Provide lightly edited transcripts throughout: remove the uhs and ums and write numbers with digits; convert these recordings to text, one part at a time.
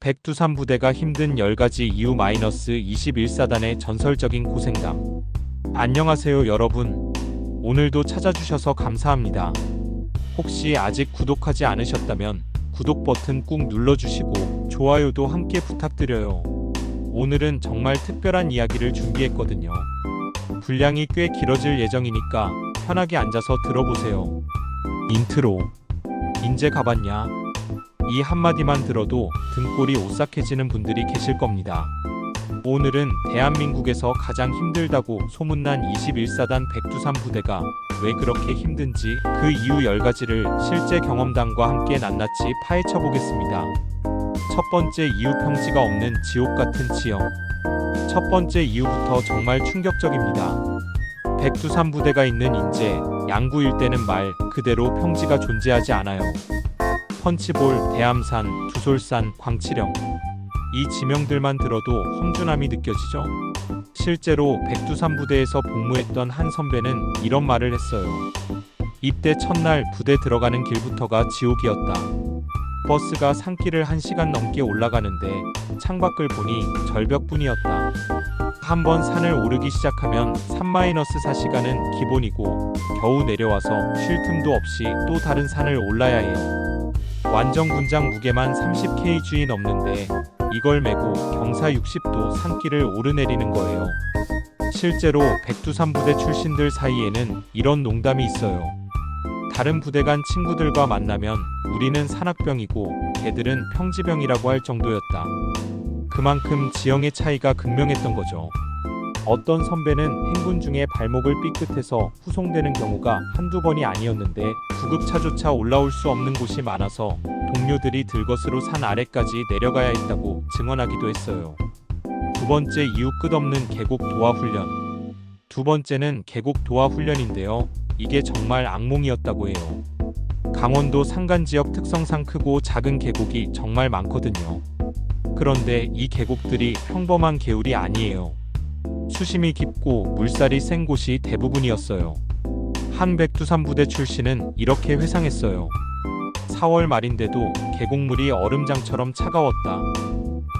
백두산 부대가 힘든 10가지 이유 -21사단의 전설적인 고생담. 안녕하세요 여러분. 오늘도 찾아주셔서 감사합니다. 혹시 아직 구독하지 않으셨다면 구독 버튼 꾹 눌러주시고 좋아요도 함께 부탁드려요. 오늘은 정말 특별한 이야기를 준비했거든요. 분량이 꽤 길어질 예정이니까 편하게 앉아서 들어보세요. 인트로. 인제 가봤냐? 이 한마디만 들어도 등골이 오싹해지는 분들이 계실 겁니다. 오늘은 대한민국에서 가장 힘들다고 소문난 21사단 백두산 부대가 왜 그렇게 힘든지 그 이유 10가지를 실제 경험담과 함께 낱낱이 파헤쳐 보겠습니다. 첫 번째 이유, 평지가 없는 지옥 같은 지형. 첫 번째 이유부터 정말 충격적입니다. 백두산 부대가 있는 인제, 양구 일대는 말 그대로 평지가 존재하지 않아요. 펀치볼, 대암산, 두솔산, 광치령. 이 지명들만 들어도 험준함이 느껴지죠? 실제로 백두산 부대에서 복무했던 한 선배는 이런 말을 했어요. 입대 첫날 부대 들어가는 길부터가 지옥이었다. 버스가 산길을 1시간 넘게 올라가는데 창밖을 보니 절벽뿐이었다. 한번 산을 오르기 시작하면 3-4시간은 기본이고 겨우 내려와서 쉴 틈도 없이 또 다른 산을 올라야 해요. 완전 군장 무게만 30kg 넘는데 이걸 메고 경사 60도 산길을 오르내리는 거예요. 실제로 백두산 부대 출신들 사이에는 이런 농담이 있어요. 다른 부대 간 친구들과 만나면 우리는 산악병이고 걔들은 평지병이라고 할 정도였다. 그만큼 지형의 차이가 극명했던 거죠. 어떤 선배는 행군 중에 발목을 삐끗해서 후송되는 경우가 한두 번이 아니었는데 구급차조차 올라올 수 없는 곳이 많아서 동료들이 들것으로 산 아래까지 내려가야 했다고 증언하기도 했어요. 두 번째 이유, 끝없는 계곡 도하 훈련. 두 번째는 계곡 도하 훈련인데요. 이게 정말 악몽이었다고 해요. 강원도 산간 지역 특성상 크고 작은 계곡이 정말 많거든요. 그런데 이 계곡들이 평범한 개울이 아니에요. 수심이 깊고 물살이 센 곳이 대부분이었어요. 한 백두산 부대 출신은 이렇게 회상했어요. 4월 말인데도 계곡물이 얼음장처럼 차가웠다.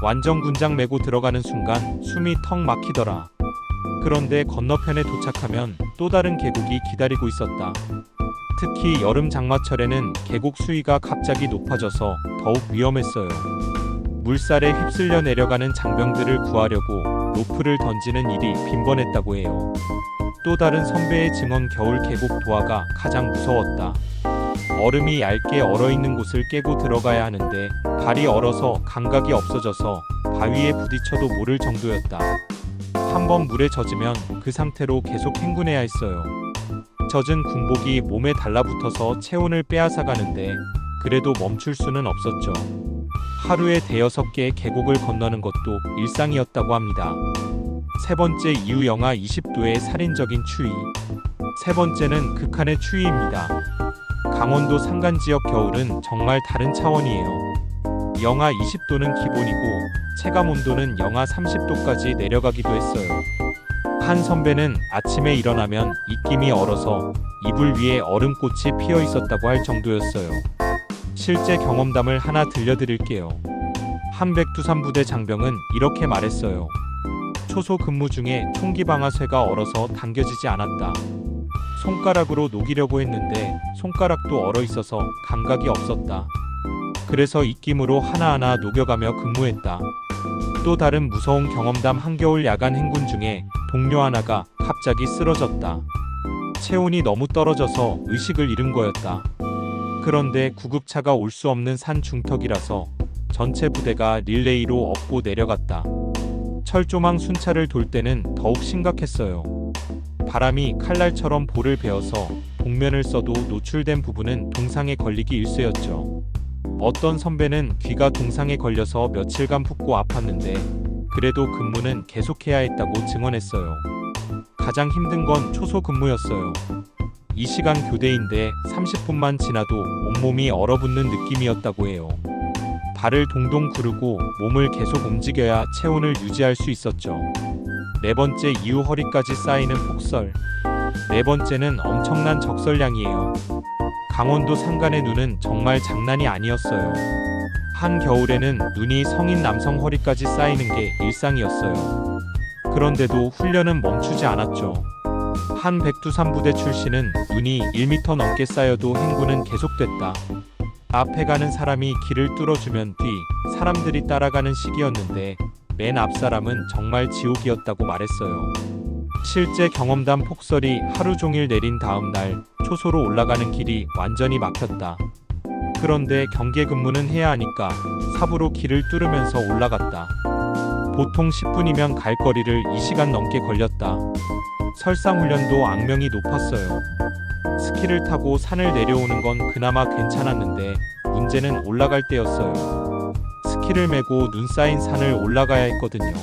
완전 군장 메고 들어가는 순간 숨이 턱 막히더라. 그런데 건너편에 도착하면 또 다른 계곡이 기다리고 있었다. 특히 여름 장마철에는 계곡 수위가 갑자기 높아져서 더욱 위험했어요. 물살에 휩쓸려 내려가는 장병들을 구하려고 로프를 던지는 일이 빈번했다고 해요. 또 다른 선배의 증언, 겨울 계곡 도하가 가장 무서웠다. 얼음이 얇게 얼어있는 곳을 깨고 들어가야 하는데 발이 얼어서 감각이 없어져서 바위에 부딪혀도 모를 정도였다. 한번 물에 젖으면 그 상태로 계속 행군해야 했어요. 젖은 군복이 몸에 달라붙어서 체온을 빼앗아가는데 그래도 멈출 수는 없었죠. 하루에 5-6개의 계곡을 건너는 것도 일상이었다고 합니다. 세 번째 이유, 영하 20도의 살인적인 추위. 세 번째는 극한의 추위입니다. 강원도 산간 지역 겨울은 정말 다른 차원이에요. 영하 20도는 기본이고 체감 온도는 영하 30도까지 내려가기도 했어요. 한 선배는 아침에 일어나면 입김이 얼어서 이불 위에 얼음꽃이 피어 있었다고 할 정도였어요. 실제 경험담을 하나 들려드릴게요. 한 백두산 부대 장병은 이렇게 말했어요. 초소 근무 중에 총기 방아쇠가 얼어서 당겨지지 않았다. 손가락으로 녹이려고 했는데 손가락도 얼어 있어서 감각이 없었다. 그래서 입김으로 하나하나 녹여가며 근무했다. 또 다른 무서운 경험담, 한겨울 야간 행군 중에 동료 하나가 갑자기 쓰러졌다. 체온이 너무 떨어져서 의식을 잃은 거였다. 그런데 구급차가 올 수 없는 산 중턱이라서 전체 부대가 릴레이로 업고 내려갔다. 철조망 순찰을 돌 때는 더욱 심각했어요. 바람이 칼날처럼 볼을 베어서 복면을 써도 노출된 부분은 동상에 걸리기 일쑤였죠. 어떤 선배는 귀가 동상에 걸려서 며칠간 붓고 아팠는데 그래도 근무는 계속해야 했다고 증언했어요. 가장 힘든 건 초소 근무였어요. 이 시간 교대인데 30분만 지나도 온몸이 얼어붙는 느낌이었다고 해요. 발을 동동 구르고 몸을 계속 움직여야 체온을 유지할 수 있었죠. 네 번째 이유, 허리까지 쌓이는 폭설. 네 번째는 엄청난 적설량이에요. 강원도 산간의 눈은 정말 장난이 아니었어요. 한겨울에는 눈이 성인 남성 허리까지 쌓이는 게 일상이었어요. 그런데도 훈련은 멈추지 않았죠. 한 백두산부대 출신은 눈이 1m 넘게 쌓여도 행군은 계속됐다. 앞에 가는 사람이 길을 뚫어주면 뒤 사람들이 따라가는 시기였는데 맨 앞 사람은 정말 지옥이었다고 말했어요. 실제 경험담 폭설이 하루 종일 내린 다음 날 초소로 올라가는 길이 완전히 막혔다. 그런데 경계 근무는 해야 하니까 삽으로 길을 뚫으면서 올라갔다. 보통 10분이면 갈 거리를 2시간 넘게 걸렸다. 설상훈련도 악명이 높았어요. 스키를 타고 산을 내려오는 건 그나마 괜찮았는데 문제는 올라갈 때였어요. 스키를 메고 눈 쌓인 산을 올라가야 했거든요.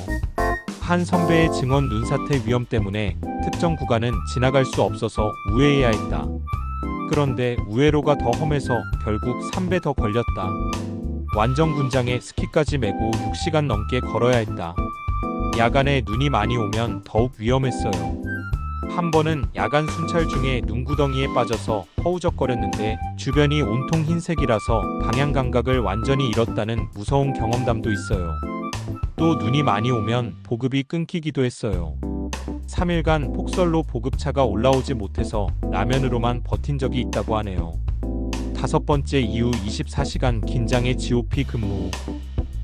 한 선배의 증언 눈사태 위험 때문에 특정 구간은 지나갈 수 없어서 우회해야 했다. 그런데 우회로가 더 험해서 결국 3배 더 걸렸다. 완전 군장에 스키까지 메고 6시간 넘게 걸어야 했다. 야간에 눈이 많이 오면 더욱 위험했어요. 한 번은 야간 순찰 중에 눈구덩이에 빠져서 허우적거렸는데 주변이 온통 흰색이라서 방향 감각을 완전히 잃었다는 무서운 경험담도 있어요. 또 눈이 많이 오면 보급이 끊기기도 했어요. 3일간 폭설로 보급차가 올라오지 못해서 라면으로만 버틴 적이 있다고 하네요. 5번째 이후 24시간 긴장의 GOP 근무.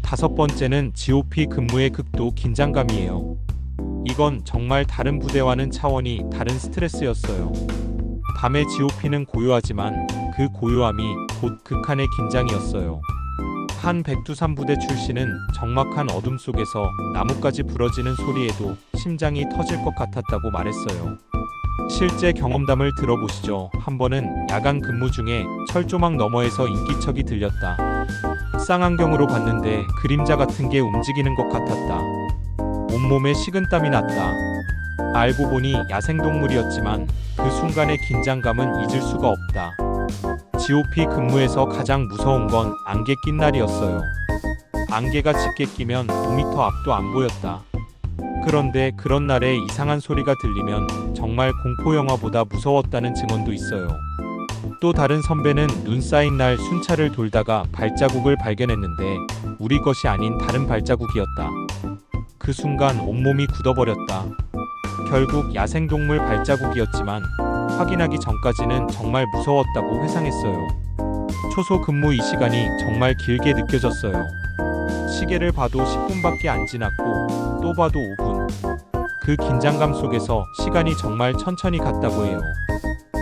5번째는 GOP 근무의 극도 긴장감이에요. 이건 정말 다른 부대와는 차원이 다른 스트레스였어요. 밤의 GOP는 고요하지만 그 고요함이 곧 극한의 긴장이었어요. 한 백두산부대 출신은 적막한 어둠 속에서 나뭇가지 부러지는 소리에도 심장이 터질 것 같았다고 말했어요. 실제 경험담을 들어보시죠. 한 번은 야간 근무 중에 철조망 너머에서 인기척이 들렸다. 쌍안경으로 봤는데 그림자 같은 게 움직이는 것 같았다. 온몸에 식은땀이 났다. 알고 보니 야생동물이었지만 그 순간의 긴장감은 잊을 수가 없다. GOP 근무에서 가장 무서운 건 안개 낀 날이었어요. 안개가 짙게 끼면 5m 앞도 안 보였다. 그런데 그런 날에 이상한 소리가 들리면 정말 공포영화보다 무서웠다는 증언도 있어요. 또 다른 선배는 눈 쌓인 날 순찰을 돌다가 발자국을 발견했는데 우리 것이 아닌 다른 발자국이었다. 그 순간 온몸이 굳어버렸다. 결국 야생동물 발자국이었지만 확인하기 전까지는 정말 무서웠다고 회상했어요. 초소 근무 이 시간이 정말 길게 느껴졌어요. 시계를 봐도 10분밖에 안 지났고 또 봐도 5분. 그 긴장감 속에서 시간이 정말 천천히 갔다고 해요.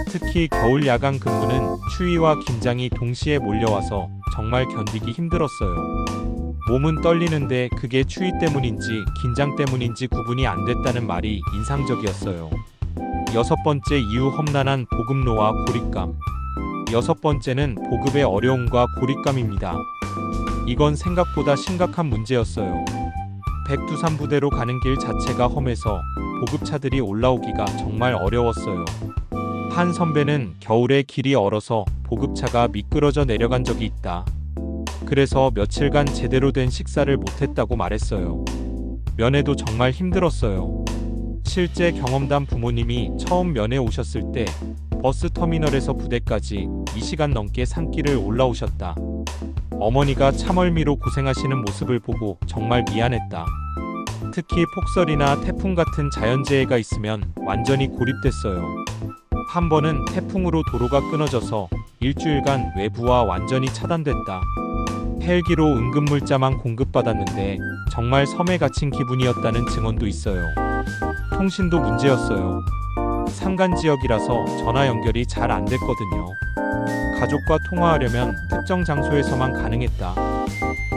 특히 겨울 야간 근무는 추위와 긴장이 동시에 몰려와서 정말 견디기 힘들었어요. 몸은 떨리는데 그게 추위 때문인지 긴장 때문인지 구분이 안 됐다는 말이 인상적이었어요. 6번째 이후 험난한 보급로와 고립감. 6번째는 보급의 어려움과 고립감입니다. 이건 생각보다 심각한 문제였어요. 백두산부대로 가는 길 자체가 험해서 보급차들이 올라오기가 정말 어려웠어요. 한 선배는 겨울에 길이 얼어서 보급차가 미끄러져 내려간 적이 있다. 그래서 며칠간 제대로 된 식사를 못했다고 말했어요. 면회도 정말 힘들었어요. 실제 경험담 부모님이 처음 면회 오셨을 때 버스 터미널에서 부대까지 2시간 넘게 산길을 올라오셨다. 어머니가 차멀미로 고생하시는 모습을 보고 정말 미안했다. 특히 폭설이나 태풍 같은 자연재해가 있으면 완전히 고립됐어요. 한 번은 태풍으로 도로가 끊어져서 일주일간 외부와 완전히 차단됐다. 헬기로 응급물자만 공급받았는데 정말 섬에 갇힌 기분이었다는 증언도 있어요. 통신도 문제였어요. 산간 지역이라서 전화 연결이 잘 안 됐거든요. 가족과 통화하려면 특정 장소에서만 가능했다.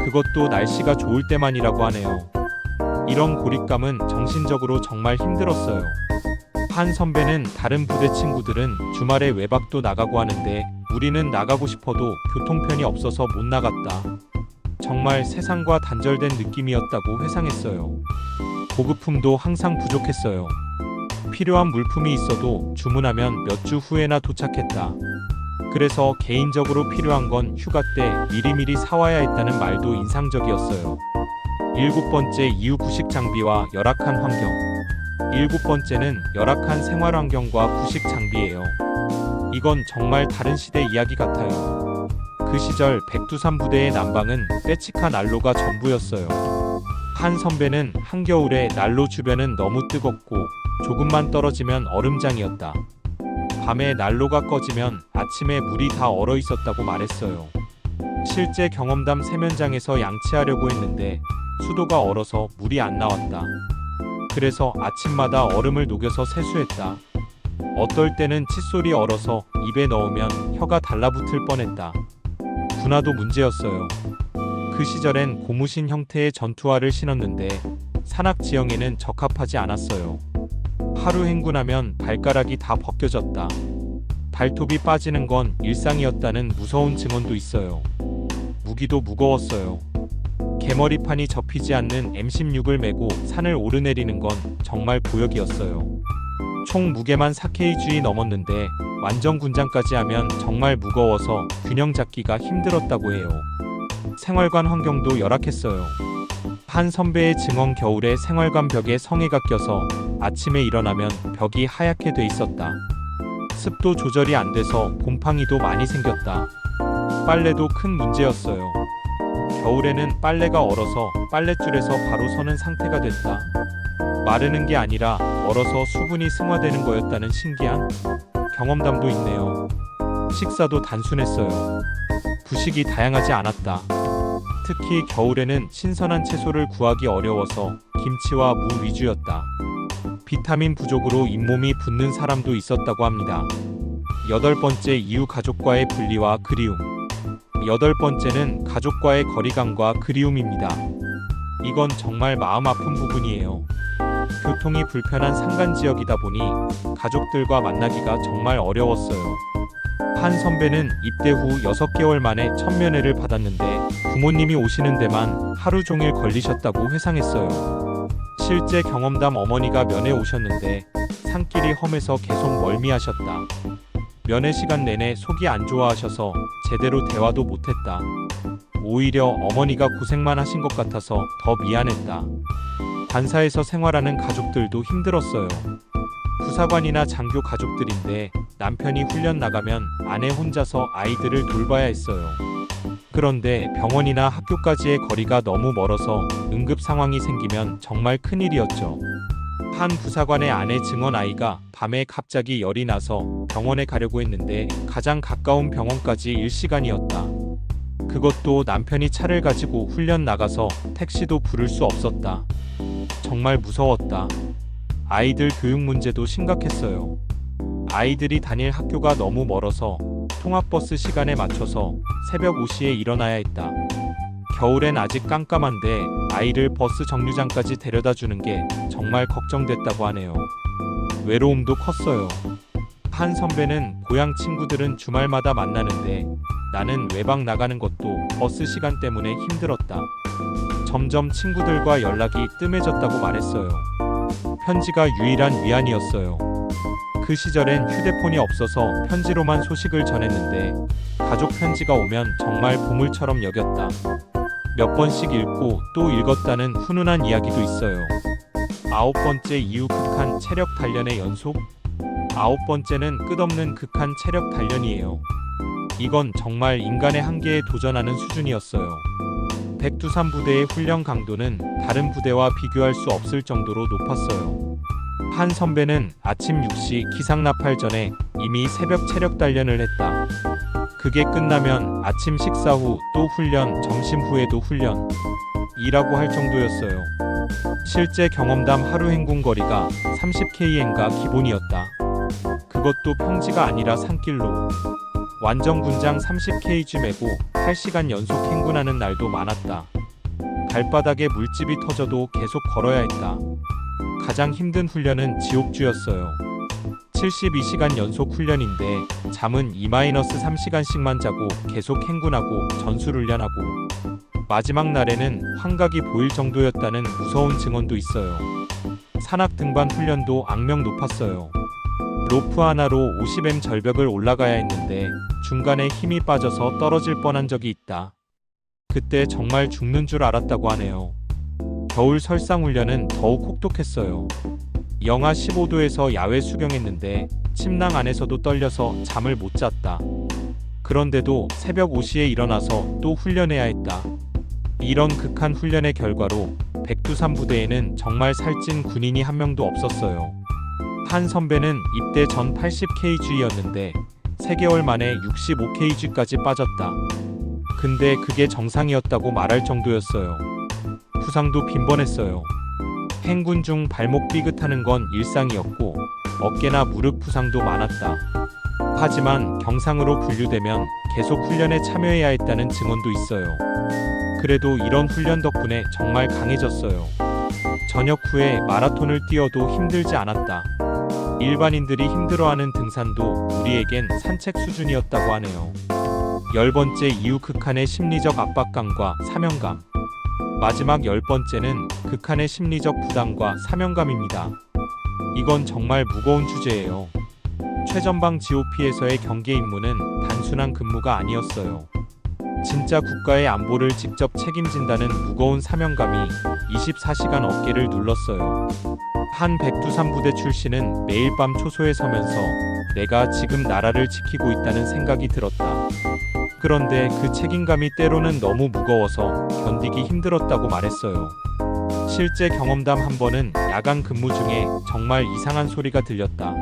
그것도 날씨가 좋을 때만이라고 하네요. 이런 고립감은 정신적으로 정말 힘들었어요. 한 선배는 다른 부대 친구들은 주말에 외박도 나가고 하는데 우리는 나가고 싶어도 교통편이 없어서 못 나갔다. 정말 세상과 단절된 느낌이었다고 회상했어요. 보급품도 항상 부족했어요. 필요한 물품이 있어도 주문하면 몇 주 후에나 도착했다. 그래서 개인적으로 필요한 건 휴가 때 미리미리 사와야 했다는 말도 인상적이었어요. 7번째 이후 구식 장비와 열악한 환경. 7번째는 열악한 생활 환경과 구식 장비예요. 이건 정말 다른 시대 이야기 같아요. 그 시절 백두산 부대의 난방은 빼치카 난로가 전부였어요. 한 선배는 한겨울에 난로 주변은 너무 뜨겁고 조금만 떨어지면 얼음장이었다. 밤에 난로가 꺼지면 아침에 물이 다 얼어 있었다고 말했어요. 실제 경험담 세면장에서 양치하려고 했는데 수도가 얼어서 물이 안 나왔다. 그래서 아침마다 얼음을 녹여서 세수했다. 어떨 때는 칫솔이 얼어서 입에 넣으면 혀가 달라붙을 뻔했다. 군화도 문제였어요. 그 시절엔 고무신 형태의 전투화를 신었는데 산악 지형에는 적합하지 않았어요. 하루 행군하면 발가락이 다 벗겨졌다. 발톱이 빠지는 건 일상이었다는 무서운 증언도 있어요. 무기도 무거웠어요. 개머리판이 접히지 않는 M16을 메고 산을 오르내리는 건 정말 고역이었어요. 총 무게만 4kg 넘었는데 완전 군장까지 하면 정말 무거워서 균형 잡기가 힘들었다고 해요. 생활관 환경도 열악했어요. 한 선배의 증언 겨울에 생활관 벽에 성에가 껴서 아침에 일어나면 벽이 하얗게 돼 있었다. 습도 조절이 안 돼서 곰팡이도 많이 생겼다. 빨래도 큰 문제였어요. 겨울에는 빨래가 얼어서 빨랫줄에서 바로 서는 상태가 됐다. 마르는 게 아니라 얼어서 수분이 승화되는 거였다는 신기한 경험담도 있네요. 식사도 단순했어요. 부식이 다양하지 않았다. 특히 겨울에는 신선한 채소를 구하기 어려워서 김치와 무 위주였다. 비타민 부족으로 잇몸이 붓는 사람도 있었다고 합니다. 8번째 이유 가족과의 분리와 그리움. 8번째는 가족과의 거리감과 그리움입니다. 이건 정말 마음 아픈 부분이에요. 교통이 불편한 산간 지역이다 보니 가족들과 만나기가 정말 어려웠어요. 한 선배는 입대 후 6개월 만에 첫 면회를 받았는데 부모님이 오시는 데만 하루 종일 걸리셨다고 회상했어요. 실제 경험담 어머니가 면회 오셨는데 산길이 험해서 계속 멀미하셨다. 면회 시간 내내 속이 안 좋아하셔서 제대로 대화도 못했다. 오히려 어머니가 고생만 하신 것 같아서 더 미안했다. 관사에서 생활하는 가족들도 힘들었어요. 부사관이나 장교 가족들인데 남편이 훈련 나가면 아내 혼자서 아이들을 돌봐야 했어요. 그런데 병원이나 학교까지의 거리가 너무 멀어서 응급 상황이 생기면 정말 큰일이었죠. 한 부사관의 아내 증언 아이가 밤에 갑자기 열이 나서 병원에 가려고 했는데 가장 가까운 병원까지 1시간이었다. 그것도 남편이 차를 가지고 훈련 나가서 택시도 부를 수 없었다. 정말 무서웠다. 아이들 교육 문제도 심각했어요. 아이들이 다닐 학교가 너무 멀어서 통학버스 시간에 맞춰서 새벽 5시에 일어나야 했다. 겨울엔 아직 깜깜한데 아이를 버스 정류장까지 데려다 주는 게 정말 걱정됐다고 하네요. 외로움도 컸어요. 한 선배는 고향 친구들은 주말마다 만나는데 나는 외박 나가는 것도 버스 시간 때문에 힘들었다. 점점 친구들과 연락이 뜸해졌다고 말했어요. 편지가 유일한 위안이었어요. 그 시절엔 휴대폰이 없어서 편지로만 소식을 전했는데 가족 편지가 오면 정말 보물처럼 여겼다. 몇 번씩 읽고 또 읽었다는 훈훈한 이야기도 있어요. 9번째 이유 극한 체력 단련의 연속? 9번째는 끝없는 극한 체력 단련이에요. 이건 정말 인간의 한계에 도전하는 수준이었어요. 백두산 부대의 훈련 강도는 다른 부대와 비교할 수 없을 정도로 높았어요. 한 선배는 아침 6시 기상나팔 전에 이미 새벽 체력 단련을 했다. 그게 끝나면 아침 식사 후 또 훈련, 점심 후에도 훈련. 이라고 할 정도였어요. 실제 경험담 하루 행군 거리가 30km인가 기본이었다. 그것도 평지가 아니라 산길로. 완전 군장 30kg 메고 8시간 연속 행군하는 날도 많았다. 발바닥에 물집이 터져도 계속 걸어야 했다. 가장 힘든 훈련은 지옥주였어요. 72시간 연속 훈련인데 잠은 2-3시간씩만 자고 계속 행군하고 전술훈련하고 마지막 날에는 환각이 보일 정도였다는 무서운 증언도 있어요. 산악 등반 훈련도 악명 높았어요. 로프 하나로 50m 절벽을 올라가야 했는데 중간에 힘이 빠져서 떨어질 뻔한 적이 있다. 그때 정말 죽는 줄 알았다고 하네요. 겨울 설상훈련은 더욱 혹독했어요. 영하 15도에서 야외 수경했는데 침낭 안에서도 떨려서 잠을 못 잤다. 그런데도 새벽 5시에 일어나서 또 훈련해야 했다. 이런 극한 훈련의 결과로 백두산 부대에는 정말 살찐 군인이 한 명도 없었어요. 한 선배는 입대 전 80kg였는데 3개월 만에 65kg까지 빠졌다. 근데 그게 정상이었다고 말할 정도였어요. 부상도 빈번했어요. 행군 중 발목 삐끗하는 건 일상이었고 어깨나 무릎 부상도 많았다. 하지만 경상으로 분류되면 계속 훈련에 참여해야 했다는 증언도 있어요. 그래도 이런 훈련 덕분에 정말 강해졌어요. 저녁 후에 마라톤을 뛰어도 힘들지 않았다. 일반인들이 힘들어하는 등산도 우리에겐 산책 수준이었다고 하네요. 10번째 이유 극한의 심리적 압박감과 사명감. 마지막 10번째는 극한의 심리적 부담과 사명감입니다. 이건 정말 무거운 주제예요. 최전방 GOP에서의 경계 임무는 단순한 근무가 아니었어요. 진짜 국가의 안보를 직접 책임진다는 무거운 사명감이 24시간 어깨를 눌렀어요. 한 백두산 부대 출신은 매일 밤 초소에 서면서 내가 지금 나라를 지키고 있다는 생각이 들었다. 그런데 그 책임감이 때로는 너무 무거워서 견디기 힘들었다고 말했어요. 실제 경험담 한 번은 야간 근무 중에 정말 이상한 소리가 들렸다.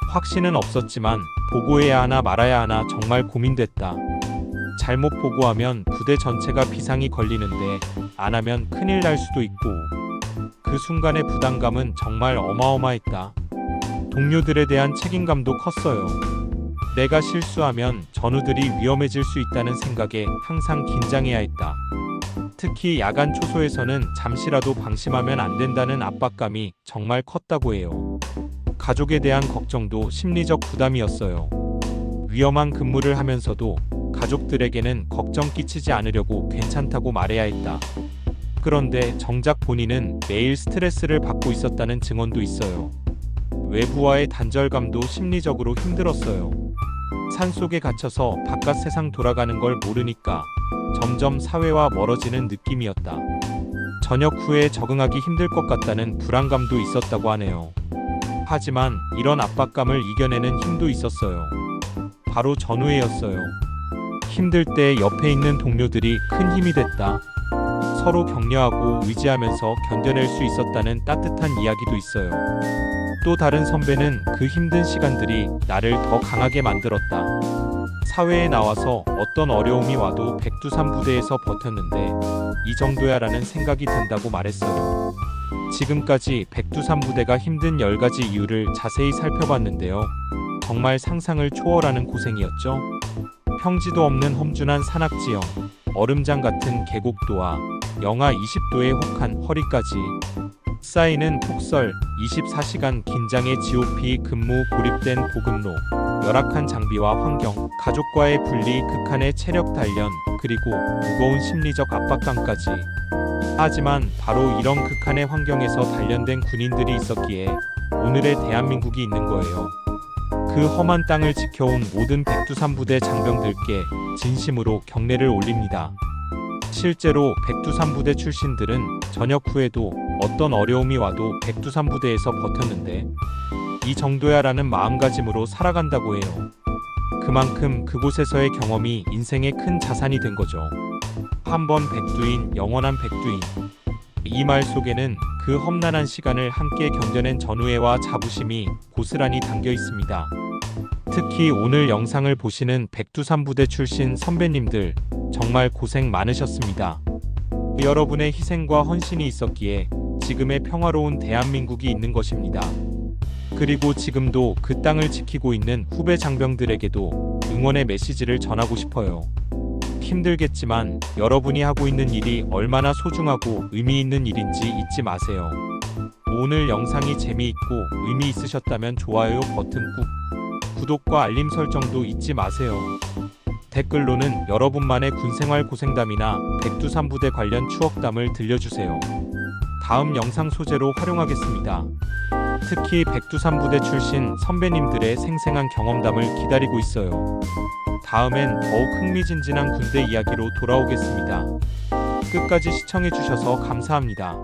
확신은 없었지만 보고해야 하나 말아야 하나 정말 고민됐다. 잘못 보고하면 부대 전체가 비상이 걸리는데 안 하면 큰일 날 수도 있고. 그 순간의 부담감은 정말 어마어마했다. 동료들에 대한 책임감도 컸어요. 내가 실수하면 전우들이 위험해질 수 있다는 생각에 항상 긴장해야 했다. 특히 야간 초소에서는 잠시라도 방심하면 안 된다는 압박감이 정말 컸다고 해요. 가족에 대한 걱정도 심리적 부담이었어요. 위험한 근무를 하면서도 가족들에게는 걱정 끼치지 않으려고 괜찮다고 말해야 했다. 그런데 정작 본인은 매일 스트레스를 받고 있었다는 증언도 있어요. 외부와의 단절감도 심리적으로 힘들었어요. 산속에 갇혀서 바깥 세상 돌아가는 걸 모르니까 점점 사회와 멀어지는 느낌이었다. 저녁 후에 적응하기 힘들 것 같다는 불안감도 있었다고 하네요. 하지만 이런 압박감을 이겨내는 힘도 있었어요. 바로 전우회였어요. 힘들 때 옆에 있는 동료들이 큰 힘이 됐다. 서로 격려하고 의지하면서 견뎌낼 수 있었다는 따뜻한 이야기도 있어요. 또 다른 선배는 그 힘든 시간들이 나를 더 강하게 만들었다. 사회에 나와서 어떤 어려움이 와도 백두산 부대에서 버텼는데 이 정도야라는 생각이 든다고 말했어요. 지금까지 백두산 부대가 힘든 10가지 이유를 자세히 살펴봤는데요. 정말 상상을 초월하는 고생이었죠. 평지도 없는 험준한 산악지형, 얼음장 같은 계곡도와 영하 20도의 혹한 허리까지 쌓이는 폭설, 24시간 긴장의 GOP 근무, 고립된 보급로, 열악한 장비와 환경, 가족과의 분리, 극한의 체력 단련, 그리고 무거운 심리적 압박감까지. 하지만 바로 이런 극한의 환경에서 단련된 군인들이 있었기에 오늘의 대한민국이 있는 거예요. 그 험한 땅을 지켜온 모든 백두산 부대 장병들께 진심으로 경례를 올립니다. 실제로 백두산 부대 출신들은 저녁 후에도 어떤 어려움이 와도 백두산 부대에서 버텼는데 이 정도야라는 마음가짐으로 살아간다고 해요. 그만큼 그곳에서의 경험이 인생의 큰 자산이 된 거죠. 한번 백두인, 영원한 백두인. 이 말 속에는 그 험난한 시간을 함께 견뎌낸 전우애와 자부심이 고스란히 담겨 있습니다. 특히 오늘 영상을 보시는 백두산 부대 출신 선배님들 정말 고생 많으셨습니다. 여러분의 희생과 헌신이 있었기에 지금의 평화로운 대한민국이 있는 것입니다. 그리고 지금도 그 땅을 지키고 있는 후배 장병들에게도 응원의 메시지를 전하고 싶어요. 힘들겠지만 여러분이 하고 있는 일이 얼마나 소중하고 의미 있는 일인지 잊지 마세요. 오늘 영상이 재미있고 의미 있으셨다면 좋아요 버튼 꾹, 구독과 알림 설정도 잊지 마세요. 댓글로는 여러분만의 군생활 고생담이나 백두산 부대 관련 추억담을 들려주세요. 다음 영상 소재로 활용하겠습니다. 특히 백두산 부대 출신 선배님들의 생생한 경험담을 기다리고 있어요. 다음엔 더욱 흥미진진한 군대 이야기로 돌아오겠습니다. 끝까지 시청해주셔서 감사합니다.